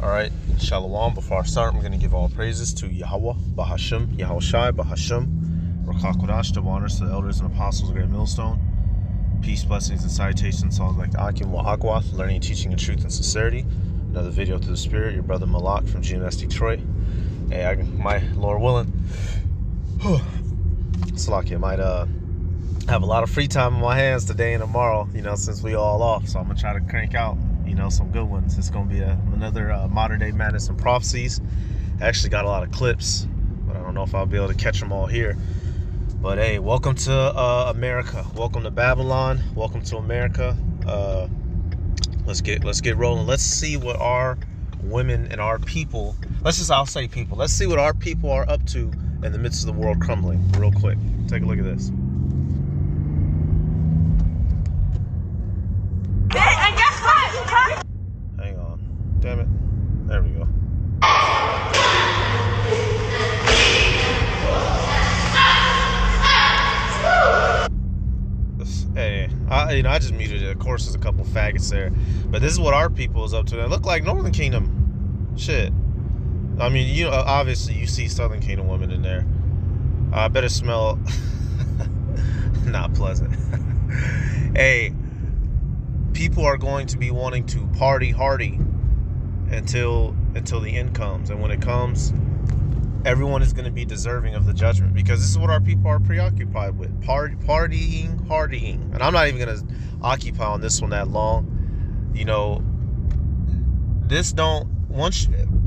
Alright, Shalom. Before I start, I'm going to give all praises to Yahweh, Bahasham, Yahushai, Bahasham, Rakah Kodash, double honors to the elders and apostles of Great Millstone. Peace, blessings, and salutations to all like Akim wa Akwath, learning, teaching, and truth and sincerity. Another video to the Spirit, your brother Malak from GMS Detroit. Hey, my Lord willing, Salakia, might have a lot of free time on my hands today and tomorrow, since we all off. So I'm going to try to crank out, some good ones. It's going to be another Modern Day Madness and Prophecies. I actually got a lot of clips, but I don't know if I'll be able to catch them all here. But hey, welcome to America. Welcome to Babylon. Welcome to America. Let's get rolling. Let's see what our women and our people, let's see what our people are up to in the midst of the world crumbling. Real quick, take a look at this. And guess what? Hang on. Damn it. There we go. Hey, I just muted it. Of course, there's a couple faggots there. But this is what our people is up to. They look like Northern Kingdom. Shit. I mean, obviously you see Southern Kingdom women in there. I bet it smell not pleasant. Hey, people are going to be wanting to party hardy until the end comes. And when it comes, everyone is going to be deserving of the judgment, because this is what our people are preoccupied with. Partying. And I'm not even going to occupy on this one that long.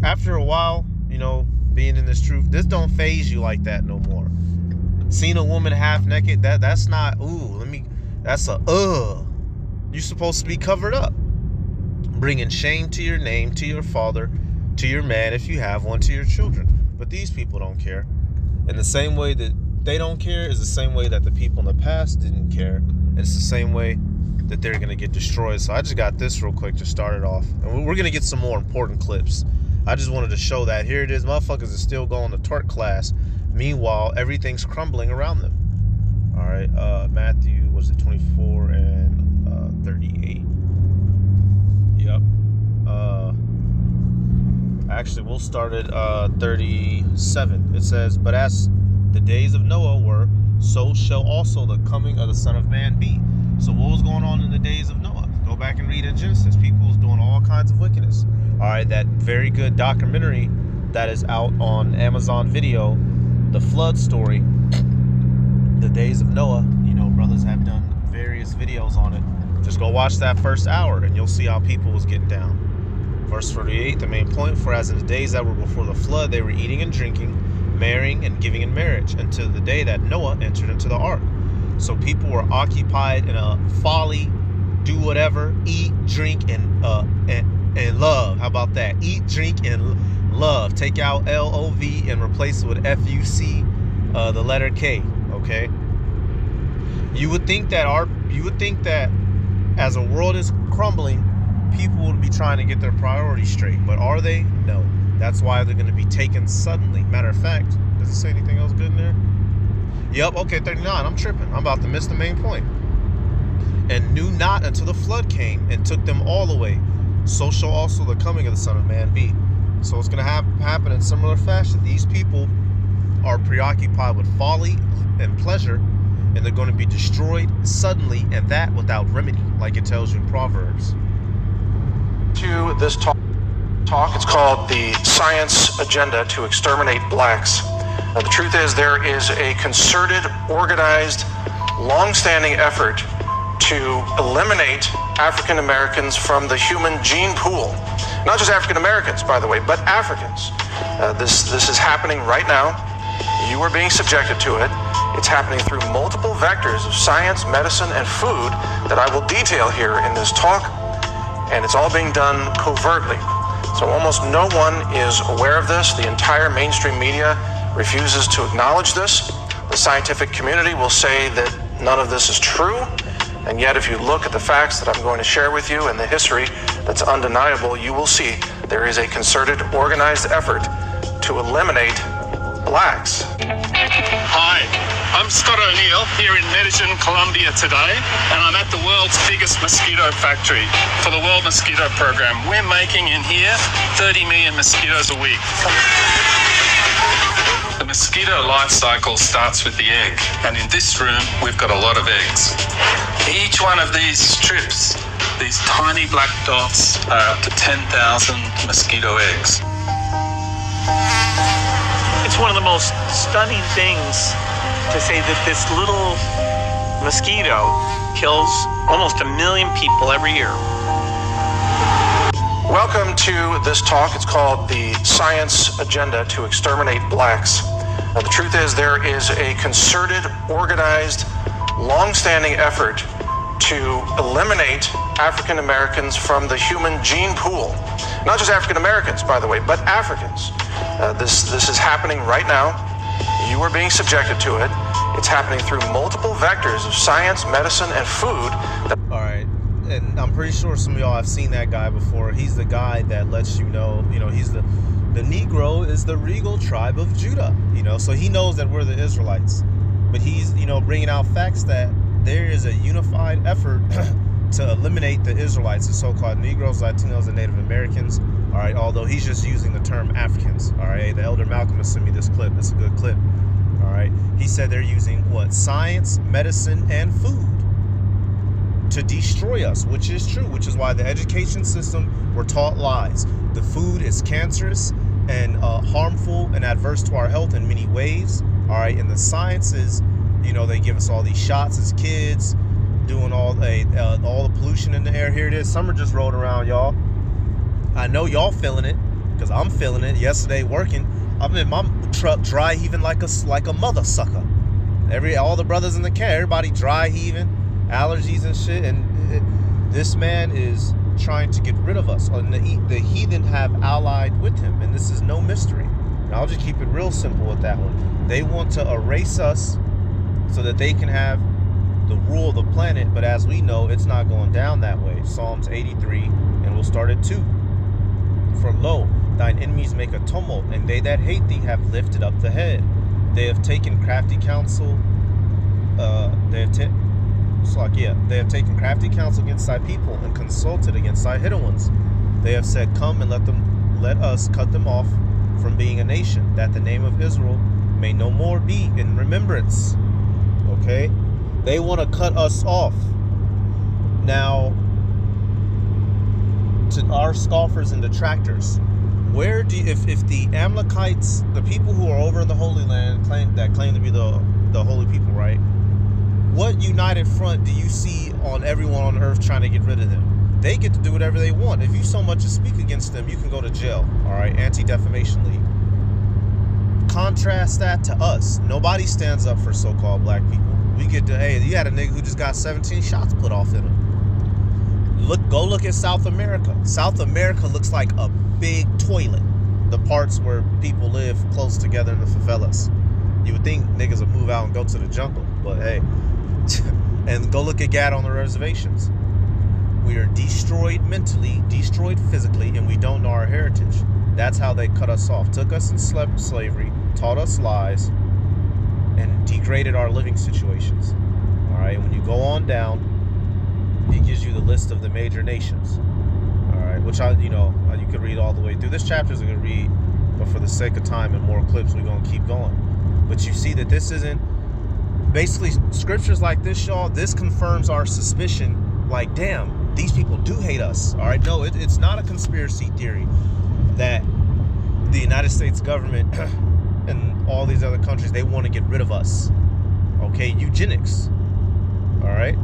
After a while, being in this truth, this don't phase you like that no more. Seeing a woman half naked, that's not, you're supposed to be covered up. Bringing shame to your name, to your father, to your man, if you have one, to your children. But these people don't care. And the same way that they don't care is the same way that the people in the past didn't care. And it's the same way that they're going to get destroyed. So I just got this real quick to start it off. And we're going to get some more important clips. I just wanted to show that. Here it is. Motherfuckers are still going to twerk class. Meanwhile, everything's crumbling around them. All right. Matthew, 24 and 38. Yep. Actually, we'll start at 37. It says, "But as the days of Noah were, so shall also the coming of the Son of Man be." So what was going on in the days of Noah? Go back and read in Genesis. People was doing all kinds of wickedness. All right, that very good documentary that is out on Amazon Video, The Flood Story, The Days of Noah. Brothers have done various videos on it. Just go watch that first hour and you'll see how people was getting down. Verse 48, the main point, "For as in the days that were before the flood, they were eating and drinking, marrying and giving in marriage, until the day that Noah entered into the ark." So people were occupied in a folly, do whatever, eat, drink, and love. How about that? Eat, drink, and love. Take out LOV and replace it with FUC, the letter K. Okay. You would think that as a world is crumbling, people would be trying to get their priorities straight. But are they? No. That's why they're going to be taken suddenly. Matter of fact, does it say anything else good in there? Yep, okay, 39. I'm tripping. I'm about to miss the main point. "And knew not until the flood came and took them all away. So shall also the coming of the Son of Man be." So it's going to happen in similar fashion. These people are preoccupied with folly and pleasure, and they're going to be destroyed suddenly, and that without remedy, like it tells you in Proverbs. To this talk, it's called "The Science Agenda to Exterminate Blacks." The truth is, there is a concerted, organized, long-standing effort to eliminate African Americans from the human gene pool. Not just African Americans, by the way, but Africans. This is happening right now. You are being subjected to it. It's happening through multiple vectors of science, medicine, and food that I will detail here in this talk. And it's all being done covertly. So almost no one is aware of this. The entire mainstream media refuses to acknowledge this. The scientific community will say that none of this is true. And yet, if you look at the facts that I'm going to share with you and the history that's undeniable, you will see there is a concerted, organized effort to eliminate blacks. Hi, I'm Scott O'Neill here in Medellin, Colombia today, and I'm at the world's biggest mosquito factory for the World Mosquito Program. We're making in here 30 million mosquitoes a week. The mosquito life cycle starts with the egg, and in this room we've got a lot of eggs. Each one of these strips, these tiny black dots, are up to 10,000 mosquito eggs. It's one of the most stunning things to say that this little mosquito kills almost 1 million people every year. Welcome to this talk. It's called the Science Agenda to Exterminate Blacks. The truth is there is a concerted, organized, long-standing effort to eliminate African Americans from the human gene pool. Not just African Americans, by the way, but Africans. This is happening right now. You are being subjected to it. It's happening through multiple vectors of science, medicine, and food. All right, and I'm pretty sure some of y'all have seen that guy before. He's the guy that lets you know, he's the Negro is the regal tribe of Judah, so he knows that we're the Israelites. But he's, bringing out facts that there is a unified effort to eliminate the Israelites, the so-called Negroes, Latinos, and Native Americans. All right, although he's just using the term Africans. All right, the Elder Malcolm has sent me this clip. It's a good clip. All right, he said they're using what? Science, medicine, and food to destroy us, which is true, which is why the education system, we're taught lies. The food is cancerous and harmful and adverse to our health in many ways. All right, and the sciences, they give us all these shots as kids, doing all the pollution in the air. Here it is. Summer just rolled around, y'all. I know y'all feeling it, because I'm feeling it. Yesterday working, I'm in my truck dry heaving like a mother sucker. All the brothers in the camp, everybody dry heaving, allergies and shit. And this man is trying to get rid of us. And the heathen have allied with him, and this is no mystery. And I'll just keep it real simple with that one. They want to erase us so that they can have the rule of the planet, but as we know, it's not going down that way. Psalms 83, and we'll start at 2. For lo, thine enemies make a tumult, and they that hate thee have lifted up the head. They have taken crafty counsel. They have taken crafty counsel against thy people, and consulted against thy hidden ones. They have said, come and let us cut them off from being a nation, that the name of Israel may no more be in remembrance. Okay, they want to cut us off. Now, to our scoffers and detractors, where do you, if the Amalekites, the people who are over in the Holy Land, claim to be the holy people, right? What united front do you see on everyone on earth trying to get rid of them? They get to do whatever they want. If you so much as speak against them, you can go to jail. All right, Anti-Defamation League. Contrast that to us. Nobody stands up for so-called black people. We get to, hey, you had a nigga who just got 17 shots put off in him. Go look at South America. South America looks like a big toilet. The parts where people live close together in the favelas. You would think niggas would move out and go to the jungle, but hey. And go look at Gad on the reservations. We are destroyed mentally, destroyed physically, and we don't know our heritage. That's how they cut us off. Took us in slavery, taught us lies, and degraded our living situations. All right, when you go on down, it gives you the list of the major nations. All right, which you could read all the way through. This chapter is a good read, but for the sake of time and more clips, we're gonna keep going. But you see that this isn't basically scriptures like this, y'all. This confirms our suspicion. Like, damn, these people do hate us. All right, no, it's not a conspiracy theory that the United States government and all these other countries, they want to get rid of us. Okay, eugenics. All right,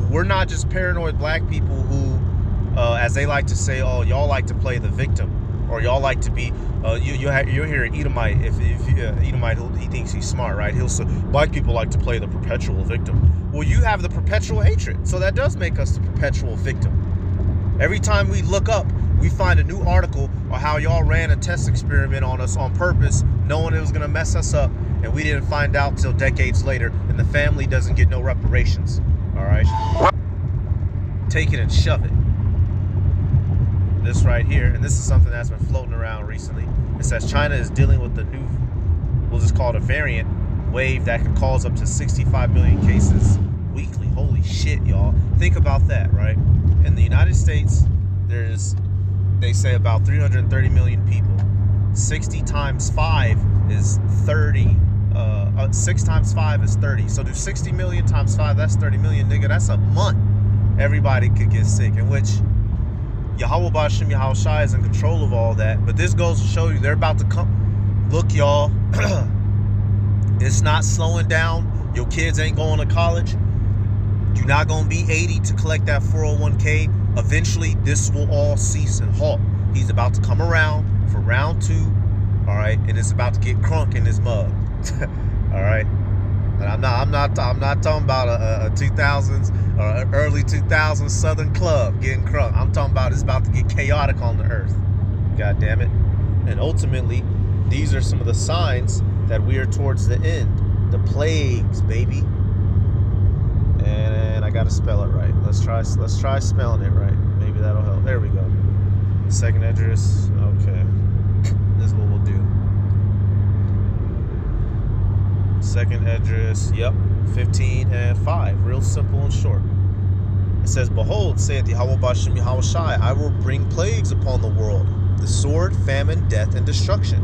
we're not just paranoid black people who, as they like to say, oh, y'all like to play the victim, or y'all like to be. You'll hear an Edomite. If Edomite, he thinks he's smart, right? He'll say black people like to play the perpetual victim. Well, you have the perpetual hatred, so that does make us the perpetual victim. Every time we look up, we find a new article on how y'all ran a test experiment on us on purpose, knowing it was gonna mess us up, and we didn't find out till decades later, and the family doesn't get no reparations. All right, take it and shove it. This right here, and this is something that's been floating around recently. It says China is dealing with the new, we'll just call it a variant, wave that could cause up to 65 million cases weekly. Holy shit, y'all. Think about that, right? In the United States, they say about 330 million people. 60 times 5 is 30. 6 times 5 is 30. So do 60 million times 5, that's 30 million, nigga. That's a month. Everybody could get sick, in which Yahweh Bashim Yahweh Shai is in control of all that. But this goes to show you they're about to come. Look, y'all, it's not slowing down. Your kids ain't going to college. You're not going to be 80 to collect that 401k. Eventually, this will all cease and halt. He's about to come around for round 2, all right, and it's about to get crunk in his mug, all right. And I'm not talking about a 2000s or early 2000s Southern club getting crunk. I'm talking about it's about to get chaotic on the earth. God damn it! And ultimately, these are some of the signs that we are towards the end. The plagues, baby. And I gotta spell it right. Let's try spelling it right. Maybe that'll help. There we go. Second address. Okay. This is what we'll do. Second address. Yep. 15 and 5. Real simple and short. It says, "Behold, saith Yahweh Bashim Yahweh Shai, I will bring plagues upon the world, the sword, famine, death, and destruction.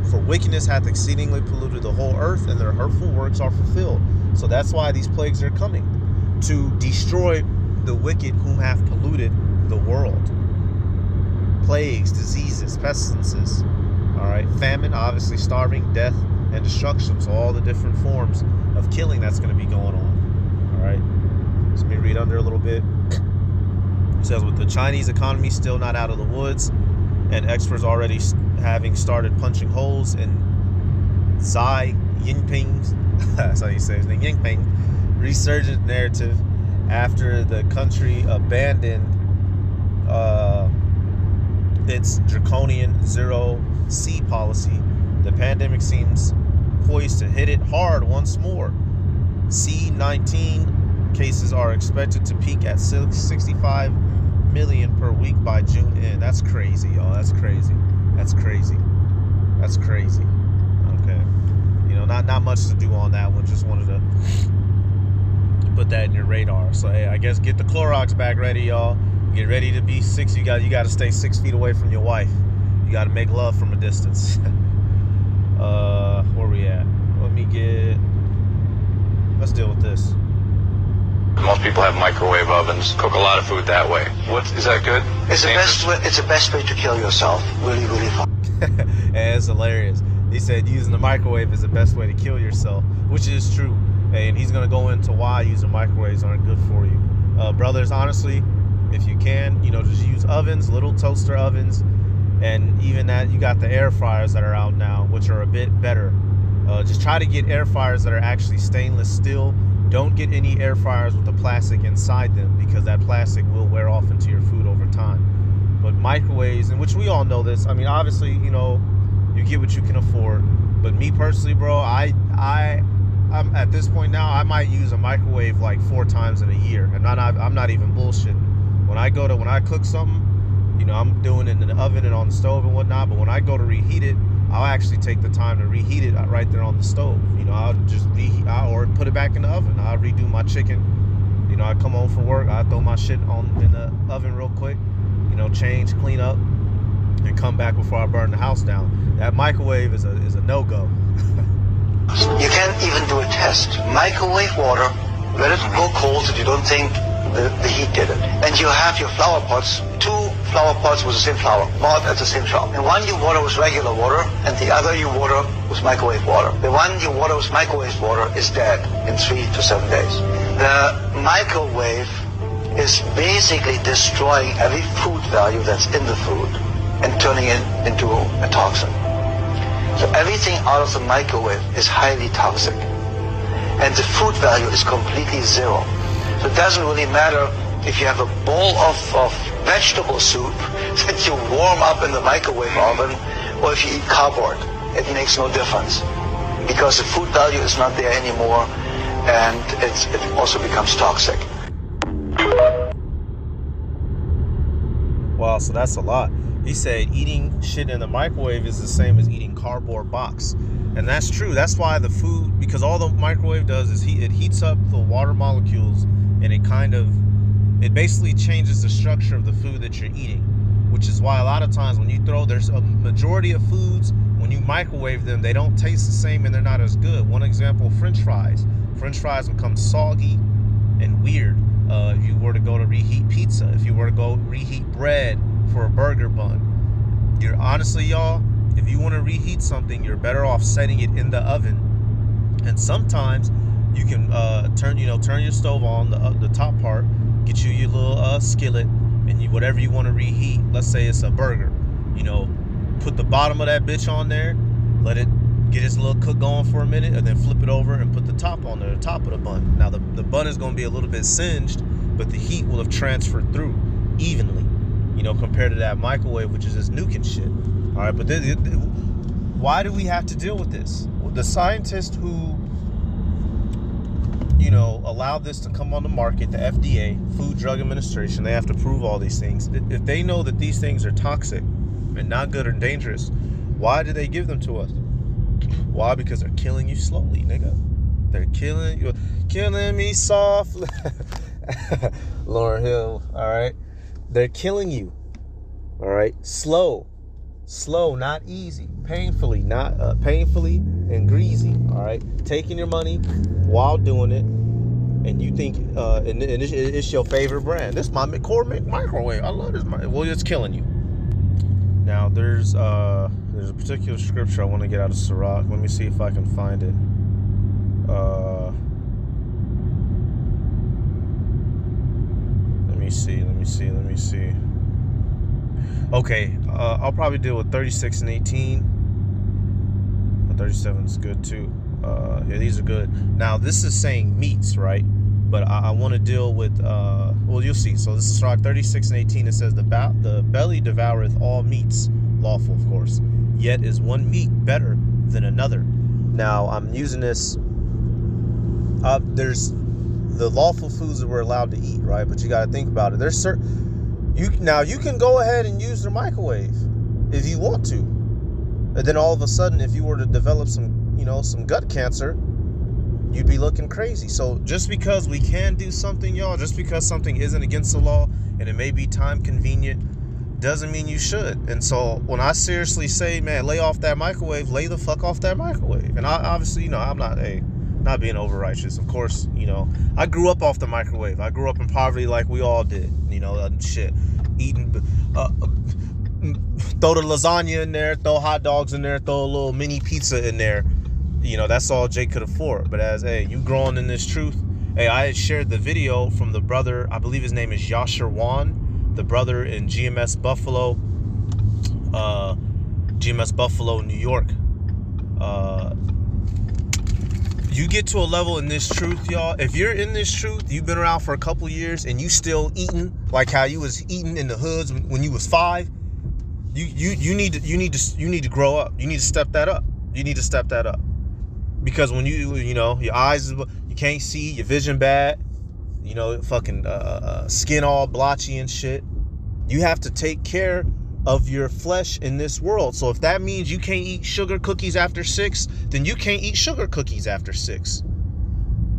For wickedness hath exceedingly polluted the whole earth, and their hurtful works are fulfilled." So that's why these plagues are coming, to destroy the wicked whom have polluted the world. Plagues, diseases, pestilences, all right, famine, obviously starving, death, and destruction. So all the different forms of killing that's going to be going on. All right, let me read under a little bit. It says, with the Chinese economy still not out of the woods, and experts already having started punching holes in Xi Jinping's, that's how you say his name, Jinping, resurgent narrative after the country abandoned its draconian zero-C policy. The pandemic seems poised to hit it hard once more. C-19 cases are expected to peak at 65 million per week by June end. That's crazy, y'all. That's crazy. That's crazy. That's crazy. Okay. You know, not much to do on that one. Just wanted to put that in your radar. So, hey, I guess get the Clorox bag ready, y'all. Get ready to be 6. You got to stay 6 feet away from your wife. You got to make love from a distance. Where we at? Let's deal with this. Most people have microwave ovens, cook a lot of food that way. Is that good? It's the best way to kill yourself. Really, really fun. And it's hilarious. He said using the microwave is the best way to kill yourself, which is true. And he's going to go into why using microwaves aren't good for you. Brothers, honestly, if you can, just use ovens, little toaster ovens. And even that, you got the air fryers that are out now, which are a bit better. Just try to get air fryers that are actually stainless steel. Don't get any air fryers with the plastic inside them, because that plastic will wear off into your food over time. But microwaves, in which we all know this, I mean, obviously, you get what you can afford. But me personally, bro, I'm at this point now, I might use a microwave like 4 times in a year. And I'm not even bullshitting. When I cook something, I'm doing it in the oven and on the stove and whatnot. But when I go to reheat it, I'll actually take the time to reheat it right there on the stove. I'll just or put it back in the oven. I'll redo my chicken. I come home from work, I throw my shit in the oven real quick. Change, clean up, and come back before I burn the house down. That microwave is a no-go. You can't even do a test. Microwave water, let it go cold so you don't think the heat did it. And you have your flower pots, 2 flower pots with the same flower, bought at the same shop. And one you water with regular water, and the other you water with microwave water. The one you water with microwave water is dead in 3 to 7 days. The microwave is basically destroying every food value that's in the food and turning it into a toxin. So everything out of the microwave is highly toxic. And the food value is completely zero. So it doesn't really matter if you have a bowl of vegetable soup that you warm up in the microwave oven, or if you eat cardboard. It makes no difference, because the food value is not there anymore, and it also becomes toxic. Wow, so that's a lot. He said eating shit in the microwave is the same as eating cardboard box. And that's true. That's why the food, because all the microwave does is it heats up the water molecules, and it basically changes the structure of the food that you're eating, which is why a lot of times when you there's a majority of foods, when you microwave them, they don't taste the same and they're not as good. One example, French fries. French fries become soggy and weird. If you were to go to reheat pizza, if you were to go reheat bread for a burger bun, honestly, y'all, if you want to reheat something, you're better off setting it in the oven. And sometimes you can turn your stove on, the top part, get you your little skillet, and whatever you want to reheat. Let's say it's a burger, put the bottom of that bitch on there, let it get its little cook going for a minute, and then flip it over and put the top on there, the top of the bun. Now the bun is going to be a little bit singed, but the heat will have transferred through evenly, compared to that microwave, which is just nuking shit. All right, but why do we have to deal with this? Well, the scientists who allowed this to come on the market, the FDA, Food Drug Administration, they have to prove all these things. If they know that these things are toxic and not good or dangerous, why do they give them to us? Why? Because they're killing you slowly, nigga. They're killing me softly. Lauryn Hill, all right? They're killing you, all right? Slow, not easy. Painfully, not painfully and greasy, all right? Taking your money while doing it, and you think and it's your favorite brand. This is my McCormick microwave. I love this. Well, it's killing you. Now, there's a particular scripture I want to get out of Sirach. Let me see if I can find it. Let me see. Okay, I'll probably deal with 36 and 18. 37 is good too. Yeah, these are good. Now, this is saying meats, right? But I want to deal with, well, you'll see. So this is Sirach 36 and 18. It says, the belly devoureth all meats, lawful, of course. Yet is one meat better than another. Now, I'm using this. There's the lawful foods that we're allowed to eat, right? But you got to think about it. There's certain. Now, you can go ahead and use the microwave if you want to. And then all of a sudden, if you were to develop some gut cancer, you'd be looking crazy. So just because we can do something, y'all, just because something isn't against the law and it may be time convenient, doesn't mean you should. And so when I seriously say, man, lay off that microwave, lay the fuck off that microwave. And I obviously, I'm not being over righteous. Of course, I grew up off the microwave. I grew up in poverty like we all did. Shit, eating, throw the lasagna in there, throw hot dogs in there, throw a little mini pizza in there. That's all Jake could afford. But as, you growing in this truth, I had shared the video from the brother, I believe his name is Yasher Wan, the brother in GMS Buffalo, New York. You get to a level in this truth, y'all. If you're in this truth, you've been around for a couple years and you still eating like how you was eating in the hoods when you was 5. You need to grow up. You need to step that up. Because when your eyes, you can't see, your vision bad, fucking skin all blotchy and shit. You have to take care of your flesh in this world. So if that means you can't eat sugar cookies after 6, then you can't eat sugar cookies after 6.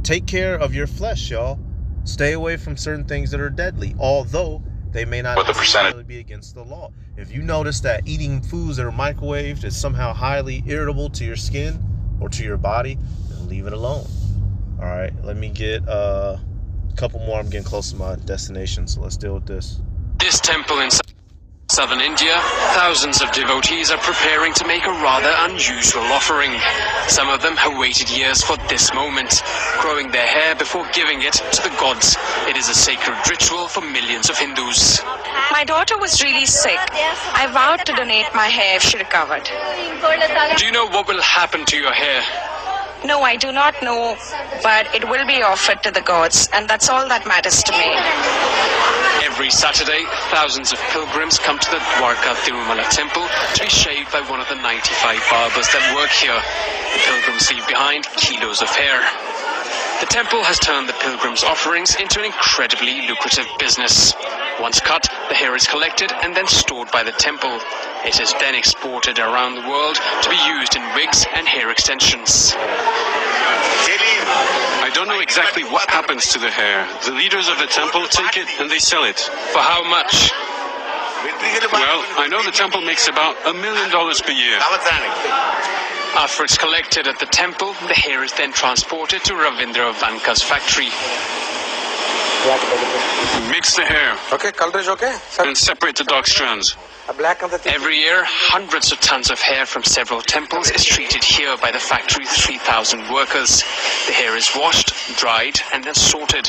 Take care of your flesh, y'all. Stay away from certain things that are deadly, although they may not necessarily be against the law. If you notice that eating foods that are microwaved is somehow highly irritable to your skin or to your body, then leave it alone. All right, let me get a couple more. I'm getting close to my destination, so let's deal with this. This temple in southern India, thousands of devotees are preparing to make a rather unusual offering. Some of them have waited years for this moment, growing their hair before giving it to the gods. It is a sacred ritual for millions of Hindus. My daughter was really sick. I vowed to donate my hair if she recovered. Do you know what will happen to your hair? No, I do not know, but it will be offered to the gods, and that's all that matters to me. Every Saturday, thousands of pilgrims come to the Dwarka Tirumala temple to be shaved by one of the 95 barbers that work here. The pilgrims leave behind kilos of hair. The temple has turned the pilgrims' offerings into an incredibly lucrative business. Once cut, the hair is collected and then stored by the temple. It is then exported around the world to be used in wigs and hair extensions. I don't know exactly what happens to the hair. The leaders of the temple take it and they sell it. For how much? Well, I know the temple makes about $1 million per year. After it's collected at the temple, the hair is then transported to Ravindra Vanka's factory. Mix the hair Okay, color is okay? and separate the dark strands. Black on the thing. Every year, hundreds of tons of hair from several temples is treated here by the factory's 3,000 workers. The hair is washed, dried, and then sorted.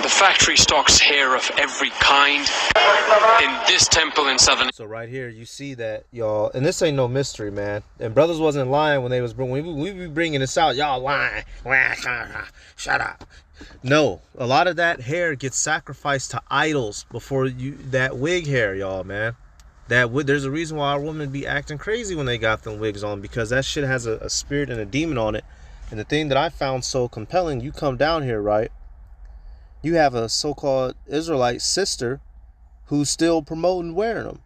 The factory stocks hair of every kind. In this temple in southern... So right here, you see that, y'all, and this ain't no mystery, man. And brothers wasn't lying when they was, when we be bringing this out, y'all lying. Shut up. No, a lot of that hair gets sacrificed to idols before that wig hair, y'all, man. There's a reason why our women be acting crazy when they got them wigs on, because that shit has a spirit and a demon on it. And the thing that I found so compelling, you come down here, right? You have a so-called Israelite sister who's still promoting wearing them.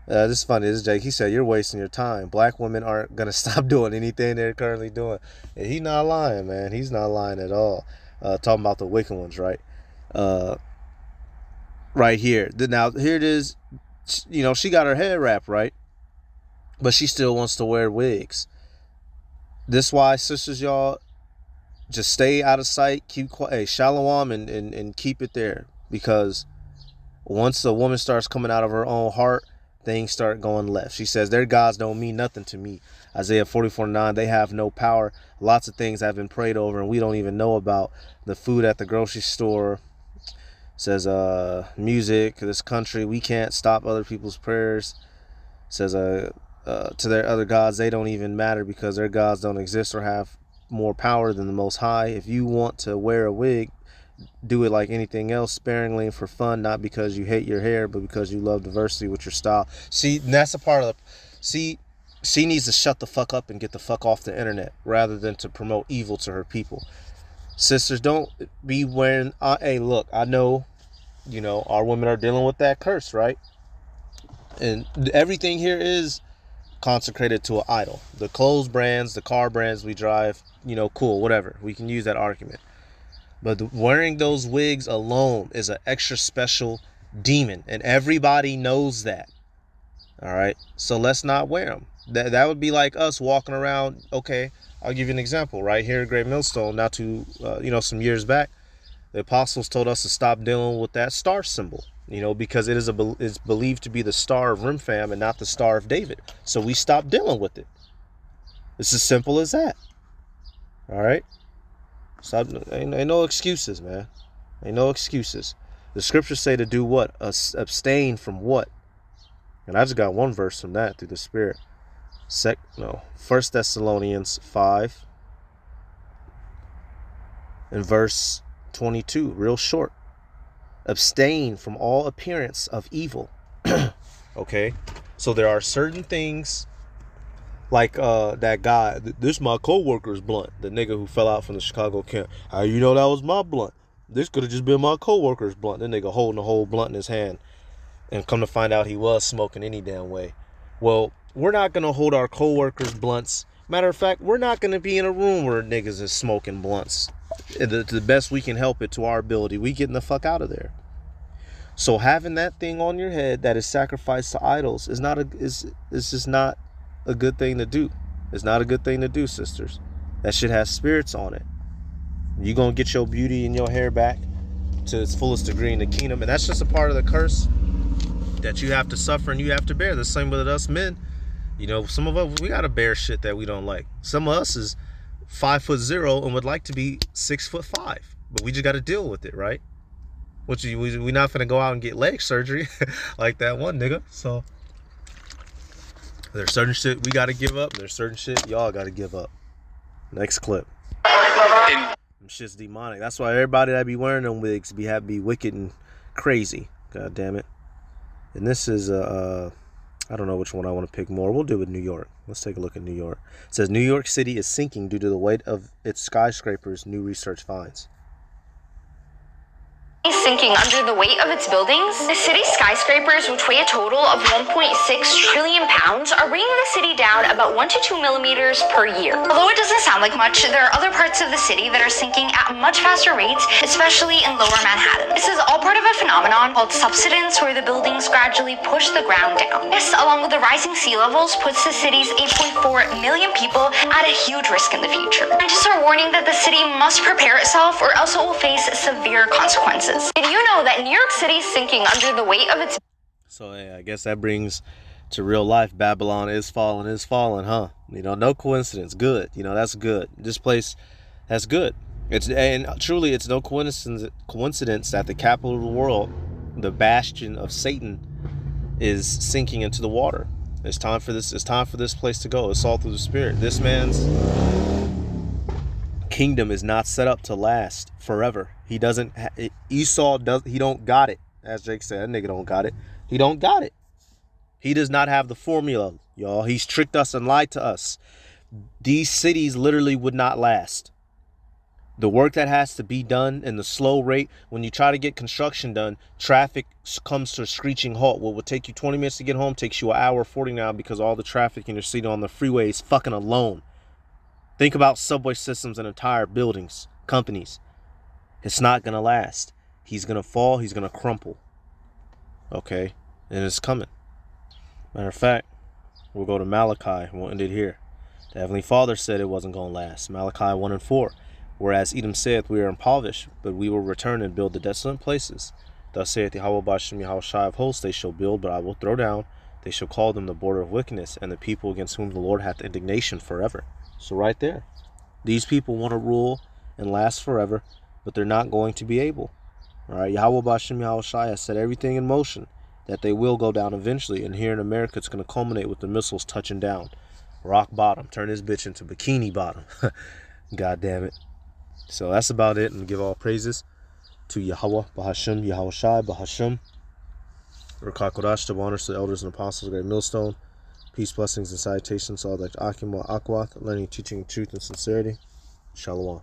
This is funny. This is Jake. He said, you're wasting your time. Black women aren't going to stop doing anything they're currently doing. And he's not lying, man. He's not lying at all. Talking about the wicked ones, right? Right here. Now, here it is. You know, she got her hair wrapped, right? But she still wants to wear wigs. This why, sisters, y'all, just stay out of sight. Keep quiet. Hey, shalom and keep it there. Because once a woman starts coming out of her own heart, things start going left. She says, their gods don't mean nothing to me. Isaiah 44:9, they have no power. Lots of things have been prayed over and we don't even know about. The food at the grocery store. Says music, this country, we can't stop other people's prayers. Says to their other gods, they don't even matter because their gods don't exist or have more power than the Most High. If you want to wear a wig, do it like anything else, sparingly and for fun, not because you hate your hair, but because you love diversity with your style. See, that's a part of the... See, she needs to shut the fuck up and get the fuck off the internet rather than to promote evil to her people. Sisters, don't be wearing... hey, look, I know, you know, our women are dealing with that curse, right? And everything here is consecrated to an idol. The clothes brands, the car brands we drive, you know, cool, whatever. We can use that argument. But wearing those wigs alone is an extra special demon. And everybody knows that. All right? So let's not wear them. That would be like us walking around. Okay, I'll give you an example. Right here at Great Millstone, not too, some years back, the apostles told us to stop dealing with that star symbol. You know, because it is it's believed to be the Star of Rimfam and not the Star of David. So we stopped dealing with it. It's as simple as that. All right? Stop. Ain't no excuses, man. Ain't no excuses. The scriptures say to do what? Abstain from what? And I just got one verse from that through the Spirit. 1 Thessalonians 5 and verse 22, real short. Abstain from all appearance of evil. Okay, so there are certain things like that guy. This my co-worker's blunt. The nigga who fell out from the Chicago camp. How you know that was my blunt? This could have just been my co-worker's blunt. The nigga holding the whole blunt in his hand, and come to find out he was smoking any damn way. Well, we're not gonna hold our co-workers' blunts. Matter of fact, we're not gonna be in a room where niggas is smoking blunts. To the best we can help it, to our ability, we getting the fuck out of there. So having that thing on your head that is sacrificed to idols is just not a good thing to do. It's not a good thing to do, sisters. That shit has spirits on it. You're gonna get your beauty and your hair back to its fullest degree in the kingdom, and that's just a part of the curse that you have to suffer and you have to bear. The same with us men. You know, some of us, we gotta bear shit that we don't like. Some of us is 5'0" and would like to be 6'5", but we just got to deal with it, right? We're not gonna go out and get leg surgery like that one nigga. So there's certain shit we got to give up. There's certain shit y'all got to give up. Next clip. Shit's demonic. That's why everybody that be wearing them wigs be wicked and crazy. God damn it. And this is I don't know which one I want to pick more. We'll do it New York. Let's take a look at New York. It says New York City is sinking due to the weight of its skyscrapers, new research finds. is sinking under the weight of its buildings. The city's skyscrapers, which weigh a total of 1.6 trillion pounds, are bringing the city down about 1 to 2 millimeters per year. Although it doesn't sound like much, there are other parts of the city that are sinking at much faster rates, especially in lower Manhattan. This is all part of a phenomenon called subsidence, where the buildings gradually push the ground down. This, along with the rising sea levels, puts the city's 8.4 million people at a huge risk in the future. Scientists are warning that the city must prepare itself or else it will face severe consequences. Did you know that New York City is sinking under the weight of its... So I guess that brings to real life. Babylon is falling, huh? You know, no coincidence. Good. You know, that's good. This place, that's good. And truly, it's no coincidence that the capital of the world, the bastion of Satan, is sinking into the water. It's time for this. It's time for this place to go. It's all through the Spirit. This man's kingdom is not set up to last forever. He doesn't. Esau does. He don't got it. As Jake said, that nigga don't got it. He don't got it. He does not have the formula, y'all. He's tricked us and lied to us. These cities literally would not last. The work that has to be done in the slow rate, when you try to get construction done, traffic comes to a screeching halt. What would take you 20 minutes to get home takes you an hour 40 now because all the traffic in your city on the freeway is fucking alone. Think about subway systems and entire buildings, companies. It's not going to last. He's going to fall. He's going to crumple. Okay? And it's coming. Matter of fact, we'll go to Malachi. We'll end it here. The Heavenly Father said it wasn't going to last. Malachi 1 and 4. Whereas Edom saith, we are impoverished, but we will return and build the desolate places. Thus saith Yahweh Bashem Yahweh Shai of hosts, they shall build, but I will throw down. They shall call them the border of wickedness, and the people against whom the Lord hath indignation forever. So right there. These people want to rule and last forever, but they're not going to be able. All right, Yahweh Bashem Yahweh Shai has set everything in motion that they will go down eventually. And here in America, it's going to culminate with the missiles touching down. Rock bottom. Turn this bitch into bikini bottom. God damn it. So that's about it. And give all praises to Yahweh, Bahashem, Yahweh Shai, Bahashem. Rakakodash, to honors to the elders and apostles of Great Millstone. Peace, blessings, and salutations to all that Akim wa Akwath, learning, teaching, truth, and sincerity. Shalom.